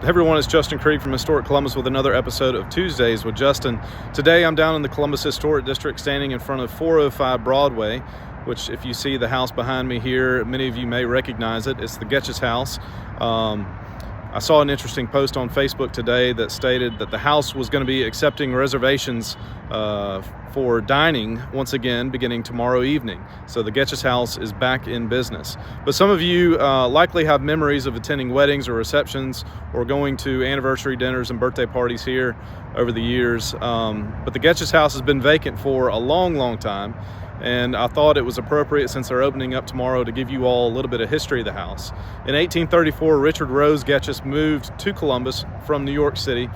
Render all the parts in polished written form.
Everyone, it's Justin Krieg from Historic Columbus with another episode of Tuesdays with Justin. Today I'm down in the Columbus Historic District standing in front of 405 Broadway, which if you see the house behind me here, many of you may recognize it. It's the Goetchius House. I saw an interesting post on Facebook today that stated that the house was going to be accepting reservations for dining once again beginning tomorrow evening. So the Goetchius House is back in business. But some of you likely have memories of attending weddings or receptions or going to anniversary dinners and birthday parties here over the years. But the Goetchius House has been vacant for a long time. And I thought it was appropriate, since they're opening up tomorrow, to give you all a little bit of history of the house. In 1834, Richard Rose Goetchius moved to Columbus from New York City.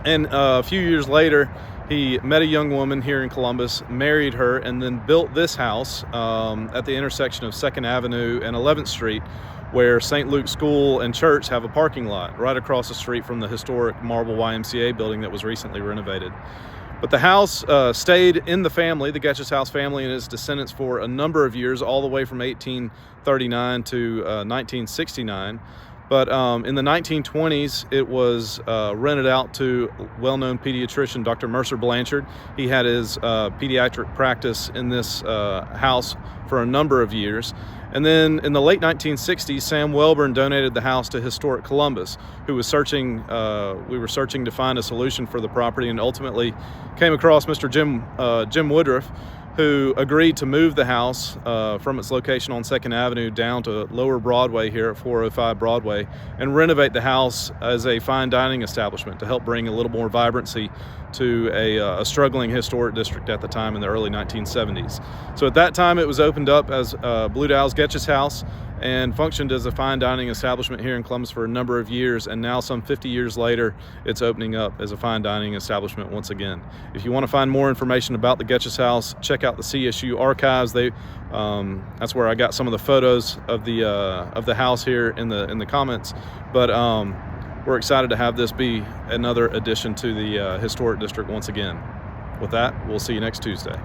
And a few years later, he met a young woman here in Columbus, married her, and then built this house at the intersection of 2nd Avenue and 11th Street, where St. Luke's School and Church have a parking lot right across the street from the historic marble YMCA building that was recently renovated. But the house stayed in the family, the Goetchius House family and its descendants, for a number of years, all the way from 1839 to 1969. But in the 1920s, it was rented out to well-known pediatrician Dr. Mercer Blanchard. He had his pediatric practice in this house for a number of years. And then in the late 1960s, Sam Welborn donated the house to Historic Columbus, who was searching, we were searching to find a solution for the property, and ultimately came across Mr. Jim Woodruff, who agreed to move the house from its location on 2nd Avenue down to Lower Broadway here at 405 Broadway and renovate the house as a fine dining establishment to help bring a little more vibrancy to a struggling historic district at the time in the early 1970s. So at that time, it was opened up as Blue Dow's Goetchius House and functioned as a fine dining establishment here in Columbus for a number of years, and now some 50 years later, it's opening up as a fine dining establishment once again. If you want to find more information about the Goetchius House, check out the CSU archives. That's where I got some of the photos of the house here in the comments. But we're excited to have this be another addition to the historic district once again. With that, we'll see you next Tuesday.